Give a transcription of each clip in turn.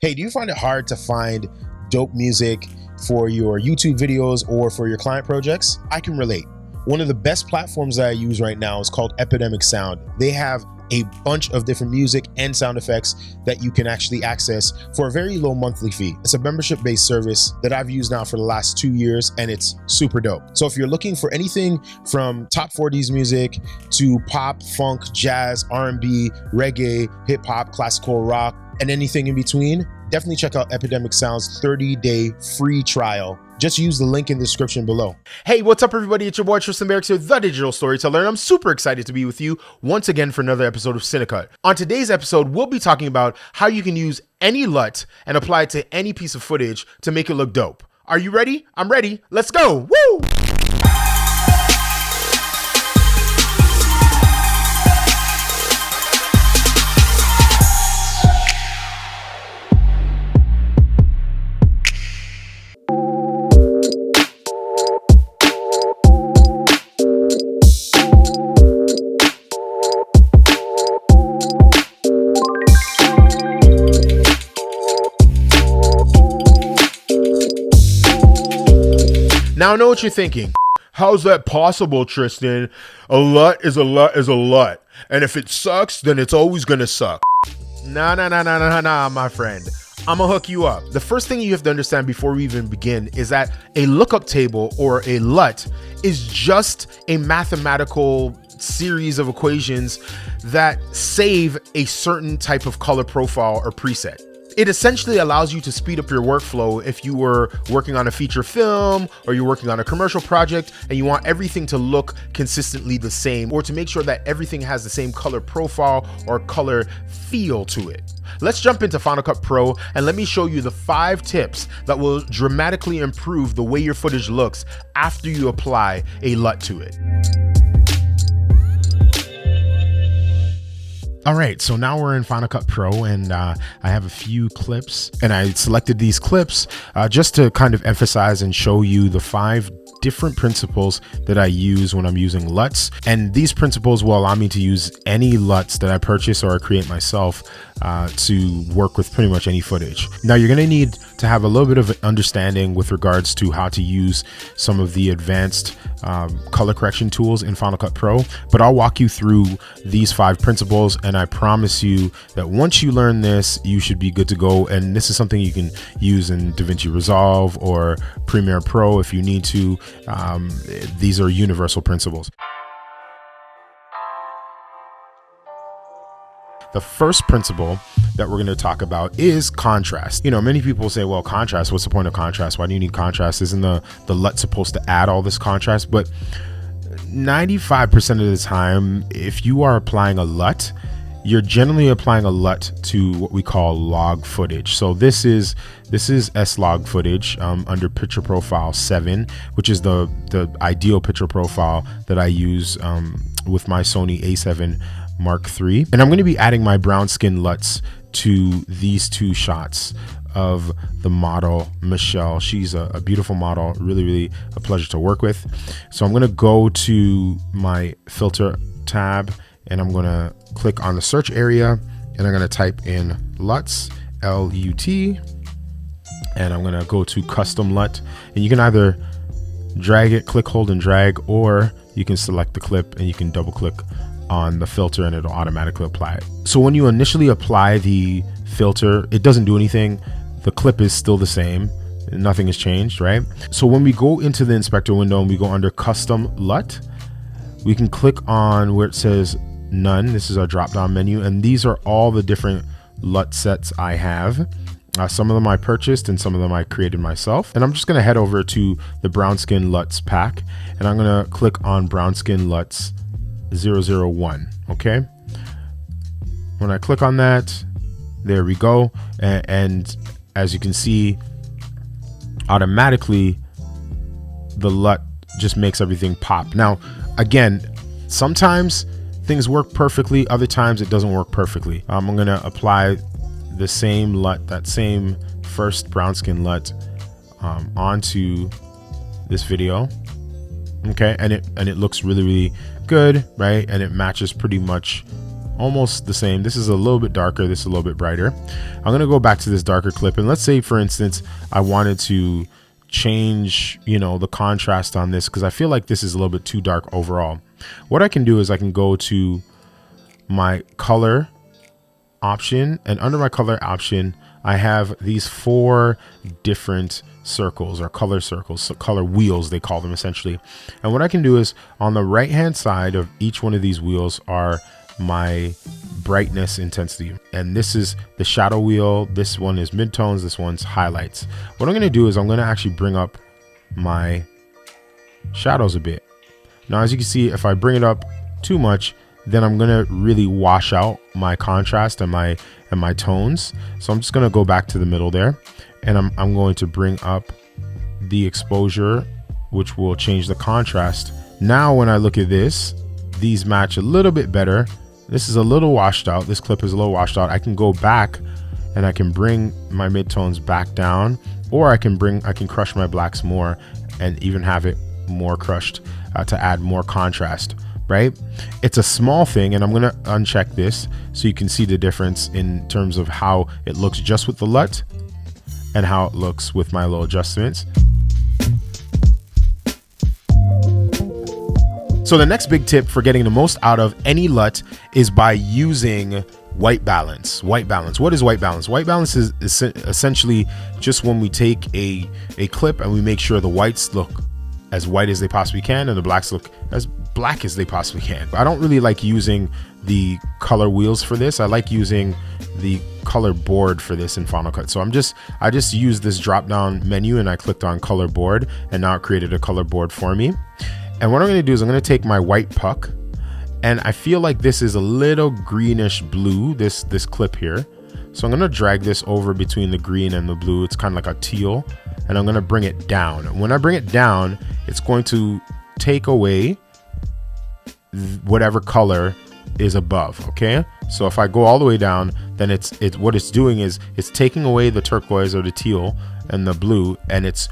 Hey, do you find it hard to find dope music for your YouTube videos or for your client projects? I can relate. One of the best platforms that I use right now is called Epidemic Sound. They have a bunch of different music and sound effects that you can actually access for a very low monthly fee. It's a membership-based service that I've used now for the last 2 years, and it's super dope. So if you're looking for anything from top 40s music to pop, funk, jazz, R&B, reggae, hip hop, classical rock, and anything in between, definitely check out Epidemic Sound's 30-day free trial. Just use the link in the description below. Hey, what's up everybody? It's your boy Tristan Barrocks here, the digital storyteller, and I'm super excited to be with you once again for another episode of Skin LUT. On today's episode, we'll be talking about how you can use any LUT and apply it to any piece of footage to make it look dope. Are you ready? I'm ready. Let's go. Woo! Now I know what you're thinking. How's that possible, Tristan? A LUT is a LUT is a LUT. And if it sucks, then it's always gonna suck. Nah, my friend. I'ma hook you up. The first thing you have to understand before we even begin is that a lookup table or a LUT is just a mathematical series of equations that save a certain type of color profile or preset. It essentially allows you to speed up your workflow if you were working on a feature film or you're working on a commercial project and you want everything to look consistently the same, or to make sure that everything has the same color profile or color feel to it. Let's jump into Final Cut Pro and let me show you the 5 tips that will dramatically improve the way your footage looks after you apply a LUT to it. All right, so now we're in Final Cut Pro, and I have a few clips, and I selected these clips just to kind of emphasize and show you the 5 different principles that I use when I'm using LUTs. And these principles will allow me to use any LUTs that I purchase or I create myself to work with pretty much any footage. Now you're gonna need to have a little bit of understanding with regards to how to use some of the advanced color correction tools in Final Cut Pro, but I'll walk you through these 5 principles, and I promise you that once you learn this, you should be good to go. And this is something you can use in DaVinci Resolve or Premiere Pro if you need to. These are universal principles. The first principle that we're going to talk about is contrast. You know, many people say, well, contrast, what's the point of contrast? Why do you need contrast? Isn't the LUT supposed to add all this contrast? But 95% of the time, if you are applying a LUT, you're generally applying a LUT to what we call log footage. So this is S-log footage under picture profile 7, which is the ideal picture profile that I use with my Sony A7 Mark III. And I'm going to be adding my brown skin LUTs to these 2 shots of the model Michelle. She's a beautiful model, really a pleasure to work with. So I'm going to go to my filter tab, and I'm going to click on the search area, and I'm going to type in LUTs, L-U-T, and I'm going to go to custom LUT, and you can either drag it, click, hold, and drag, or you can select the clip and you can double click on the filter and it'll automatically apply it. So when you initially apply the filter, it doesn't do anything. The clip is still the same. Nothing has changed, right? So when we go into the inspector window and we go under custom LUT, we can click on where it says none. This is our drop down menu, and these are all the different LUT sets I have. Some of them I purchased and some of them I created myself. And I'm just gonna head over to the brown skin LUTs pack, and I'm gonna click on brown skin LUTs 001. Okay, when I click on that, there we go, and as you can see, automatically the LUT just makes everything pop. Now again, sometimes things work perfectly, other times it doesn't work perfectly. I'm gonna apply the same LUT, that same first brown skin LUT onto this video. Okay, and it looks really good, right? And it matches pretty much almost the same. This is a little bit darker, this is a little bit brighter. I'm going to go back to this darker clip, and let's say, for instance, I wanted to change, you know, the contrast on this because I feel like this is a little bit too dark overall. What I can do is I can go to my color option, and under my color option I have these 4 different circles, or color circles, so color wheels they call them essentially. And what I can do is on the right hand side of each one of these wheels are my brightness intensity, and this is the shadow wheel, this one is midtones, this one's highlights. What I'm going to do is I'm going to actually bring up my shadows a bit. Now as you can see, if I bring it up too much, then I'm going to really wash out my contrast and my tones. So I'm just going to go back to the middle there, and I'm going to bring up the exposure, which will change the contrast. Now when I look at this, these match a little bit better. This is a little washed out. This clip is a little washed out. I can go back and I can bring my midtones back down, or I can crush my blacks more and even have it more crushed to add more contrast, right? It's a small thing, and I'm going to uncheck this so you can see the difference in terms of how it looks just with the LUT and how it looks with my little adjustments. So the next big tip for getting the most out of any LUT is by using white balance. White balance. What is white balance? White balance is essentially just when we take a clip and we make sure the whites look as white as they possibly can and the blacks look as black as they possibly can. I don't really like using the color wheels for this. I like using the color board for this in Final Cut. So I just used this drop down menu and I clicked on color board, and now it created a color board for me. And what I'm going to do is I'm going to take my white puck, and I feel like this is a little greenish blue, this clip here. So I'm going to drag this over between the green and the blue. It's kind of like a teal, and I'm going to bring it down. And when I bring it down, it's going to take away whatever color is above. Okay, so if I go all the way down, then it's what it's doing is it's taking away the turquoise or the teal and the blue, and it's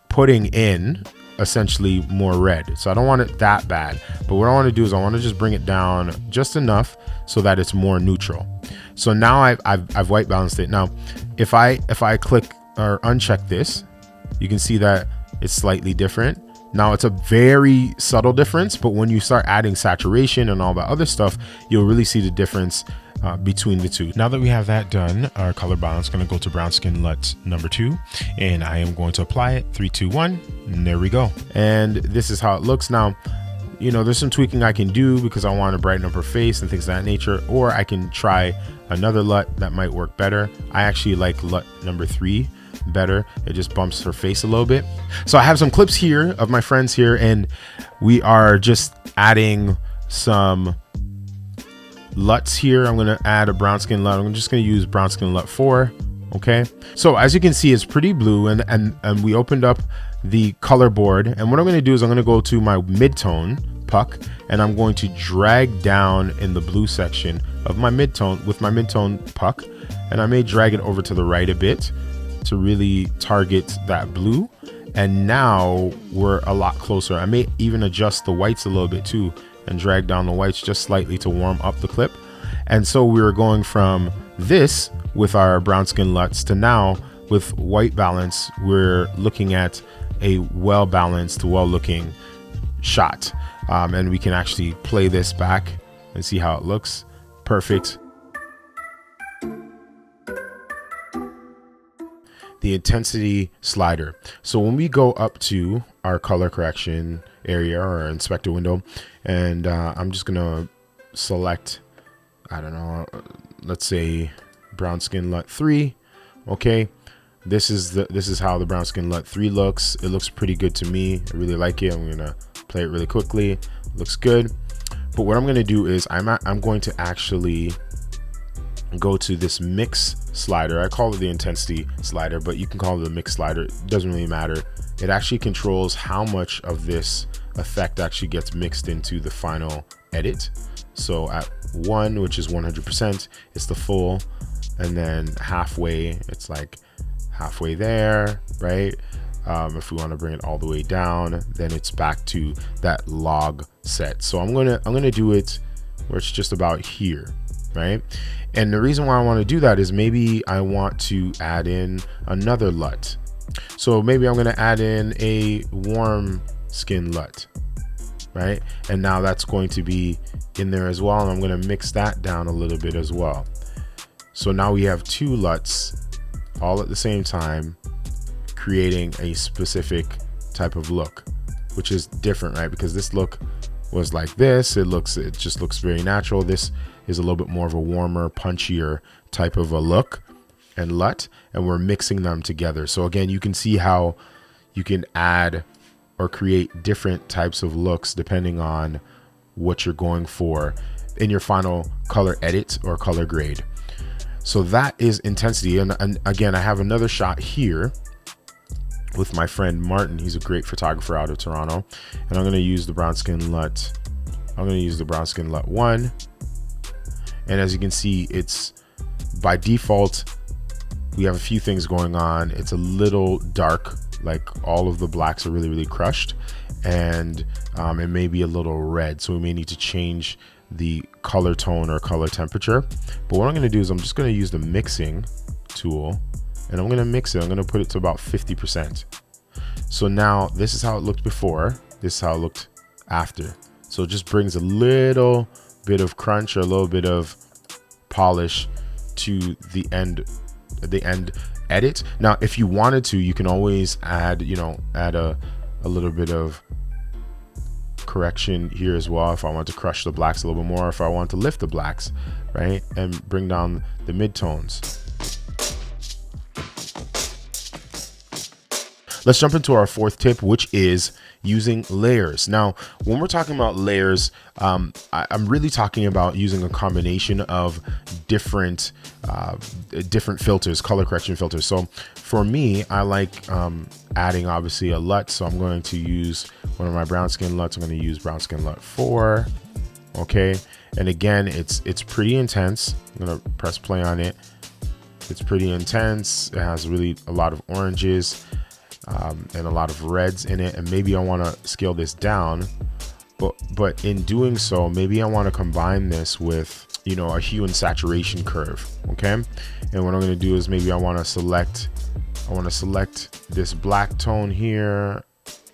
putting in essentially more red. So I don't want it that bad, but what I want to do is I want to just bring it down just enough so that it's more neutral. So now I've white balanced it. Now if I click or uncheck this, you can see that it's slightly different. Now it's a very subtle difference, but when you start adding saturation and all that other stuff, you'll really see the difference between the two. Now that we have that done, our color balance is going to go to brown skin LUT number 2, and I am going to apply it. 3, 2, 1, and there we go. And this is how it looks. Now, you know, there's some tweaking I can do because I want to brighten up her face and things of that nature, or I can try another LUT that might work better. I actually like LUT number 3 better. It just bumps her face a little bit. So I have some clips here of my friends here, and we are just adding some LUTs here. I'm going to add a brown skin LUT. I'm just going to use brown skin LUT 4. Okay, so as you can see, it's pretty blue, and we opened up the color board, and what I'm going to do is I'm going to go to my midtone puck, and I'm going to drag down in the blue section of my midtone with my midtone puck, and I may drag it over to the right a bit to really target that blue. And now we're a lot closer. I may even adjust the whites a little bit too and drag down the whites just slightly to warm up the clip. And so we were going from this with our brown skin LUTs to now with white balance, we're looking at a well balanced, well looking shot. And we can actually play this back and see how it looks. Perfect. The intensity slider. So when we go up to our color correction area or our inspector window, and I'm just gonna select, I don't know, let's say brown skin LUT 3. Okay, this is how the brown skin LUT 3 looks. It looks pretty good to me. I really like it. I'm gonna play it really quickly. It looks good. But what I'm gonna do is I'm going to actually go to this mix slider. I call it the intensity slider, but you can call it the mix slider. It doesn't really matter. It actually controls how much of this effect actually gets mixed into the final edit. So at 1, which is 100%, it's the full, and then halfway, it's like halfway there, right? If we want to bring it all the way down, then it's back to that log set. So I'm gonna do it where it's just about here. right? And the reason why I want to do that is maybe I want to add in another LUT. So maybe I'm going to add in a warm skin LUT, right? And now that's going to be in there as well. And I'm going to mix that down a little bit as well. So now we have two LUTs all at the same time, creating a specific type of look, which is different, right? Because this look was like this. It just looks very natural. This is a little bit more of a warmer, punchier type of a look and LUT, and we're mixing them together. So again, you can see how you can add or create different types of looks depending on what you're going for in your final color edit or color grade. So that is intensity. And again, I have another shot here with my friend Martin. He's a great photographer out of Toronto, and I'm going to use the brown skin LUT. I'm going to use the brown skin LUT 1, and as you can see, it's by default we have a few things going on. It's a little dark, like all of the blacks are really crushed, and it may be a little red, so we may need to change the color tone or color temperature. But what I'm going to do is I'm just going to use the mixing tool, and I'm going to mix it. I'm going to put it to about 50%. So now this is how it looked before. This is how it looked after. So it just brings a little bit of crunch or a little bit of polish to the end edit. Now, if you wanted to, you can always add a little bit of correction here as well. If I want to crush the blacks a little bit more, if I want to lift the blacks, right, and bring down the midtones. Let's jump into our fourth tip, which is using layers. Now, when we're talking about layers, I'm really talking about using a combination of different filters, color correction filters. So for me, I like adding obviously a LUT. So I'm going to use one of my brown skin LUTs. I'm going to use brown skin LUT 4. Okay. And again, it's pretty intense. I'm going to press play on it. It's pretty intense. It has really a lot of oranges. And a lot of reds in it, and maybe I want to scale this down, but in doing so, maybe I want to combine this with a hue and saturation curve. Okay, and what I'm going to do is maybe I want to select this black tone here,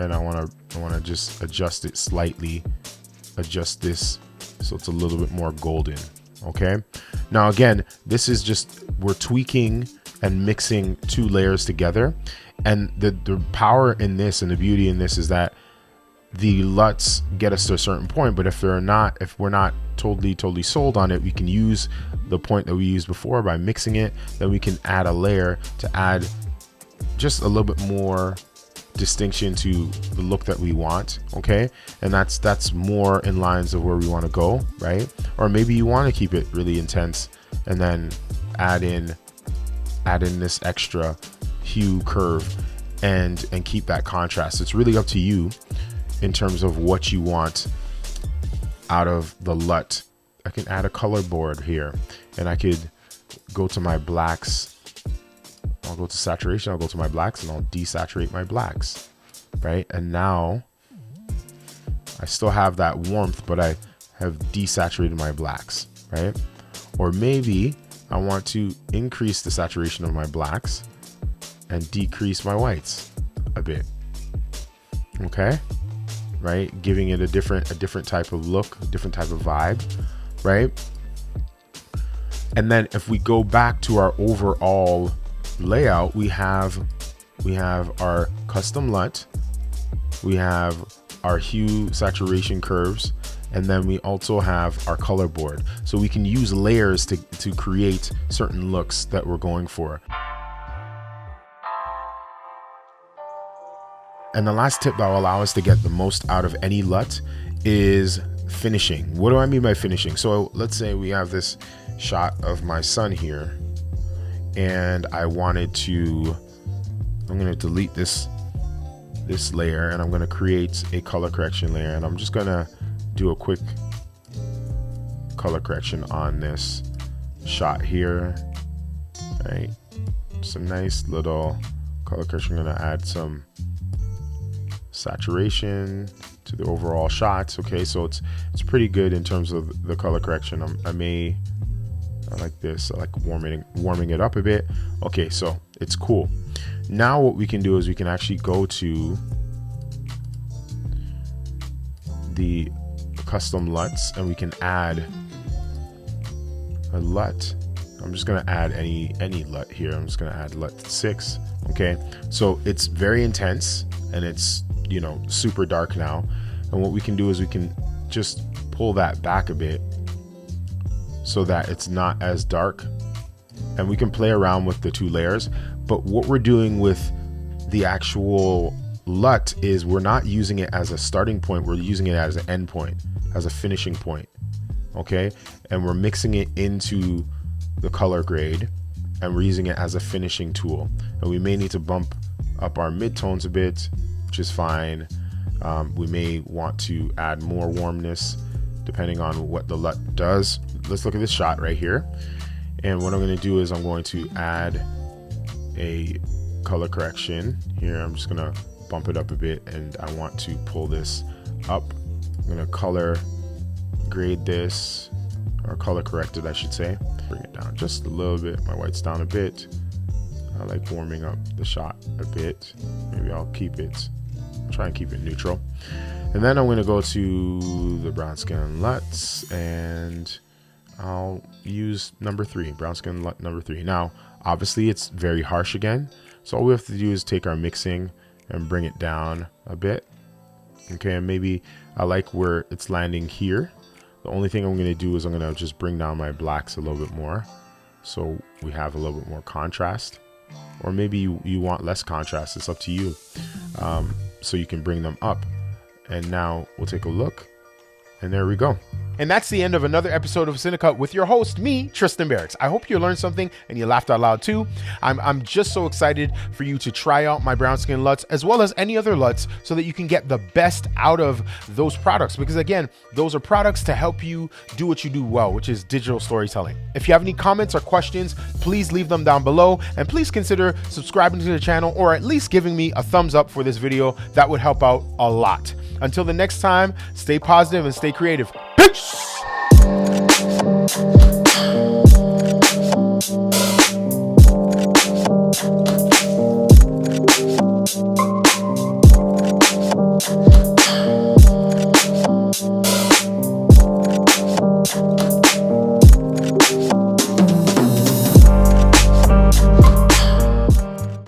and I want to just adjust it slightly, adjust this so it's a little bit more golden. Okay, now again, this is just, we're tweaking and mixing two layers together. And the power in this and the beauty in this is that the LUTs get us to a certain point, but if we're not totally sold on it, we can use the point that we used before by mixing it. Then we can add a layer to add just a little bit more distinction to the look that we want. Okay, and that's more in lines of where we want to go, right? Or maybe you want to keep it really intense and then add in this extra hue curve and keep that contrast. It's really up to you in terms of what you want out of the LUT. I can add a color board here, and I could go to my blacks. I'll go to saturation, I'll go to my blacks, and I'll desaturate my blacks, right? And now I still have that warmth, but I have desaturated my blacks, right? Or maybe I want to increase the saturation of my blacks and decrease my whites a bit. Okay, right, giving it a different type of look, a different type of vibe, right? And then if we go back to our overall layout, we have our custom LUT, we have our hue saturation curves, and then we also have our color board. So we can use layers to create certain looks that we're going for. And the last tip that will allow us to get the most out of any LUT is finishing. What do I mean by finishing? So let's say we have this shot of my son here, and I'm going to delete this layer, and I'm going to create a color correction layer, and I'm just going to do a quick color correction on this shot here, right? Some nice little color correction. I'm going to add some saturation to the overall shots. Okay, so it's pretty good in terms of the color correction. I may I like this. I like warming it up a bit. Okay, so it's cool. Now what we can do is we can actually go to the custom LUTs and we can add a LUT. I'm just gonna add any LUT here. I'm just gonna add LUT 6. Okay, so it's very intense and it's, you know, super dark now. And what we can do is we can just pull that back a bit so that it's not as dark, and we can play around with the 2 layers. But what we're doing with the actual LUT is we're not using it as a starting point, we're using it as an end point, as a finishing point. Okay, and we're mixing it into the color grade and we're using it as a finishing tool. And we may need to bump up our midtones a bit, which is fine. We may want to add more warmness depending on what the LUT does. Let's look at this shot right here. And what I'm going to do is I'm going to add a color correction here. I'm just going to bump it up a bit and I want to pull this up. I'm going to color grade this, or color correct it, I should say. Bring it down just a little bit. My white's down a bit. I like warming up the shot a bit. Maybe I'll try and keep it neutral. And then I'm going to go to the brown skin LUTs and I'll use number 3, brown skin LUT number 3. Now, obviously it's very harsh again. So all we have to do is take our mixing and bring it down a bit. Okay, and maybe I like where it's landing here. The only thing I'm going to do is I'm going to just bring down my blacks a little bit more, so we have a little bit more contrast. Or maybe you want less contrast, it's up to you. So you can bring them up. And now we'll take a look, and there we go. And that's the end of another episode of Cinecut with your host, me, Tristan Barrocks. I hope you learned something and you laughed out loud too. I'm just so excited for you to try out my brown skin LUTs as well as any other LUTs so that you can get the best out of those products. Because again, those are products to help you do what you do well, which is digital storytelling. If you have any comments or questions, please leave them down below, and please consider subscribing to the channel or at least giving me a thumbs up for this video. That would help out a lot. Until the next time, stay positive and stay creative. Peace!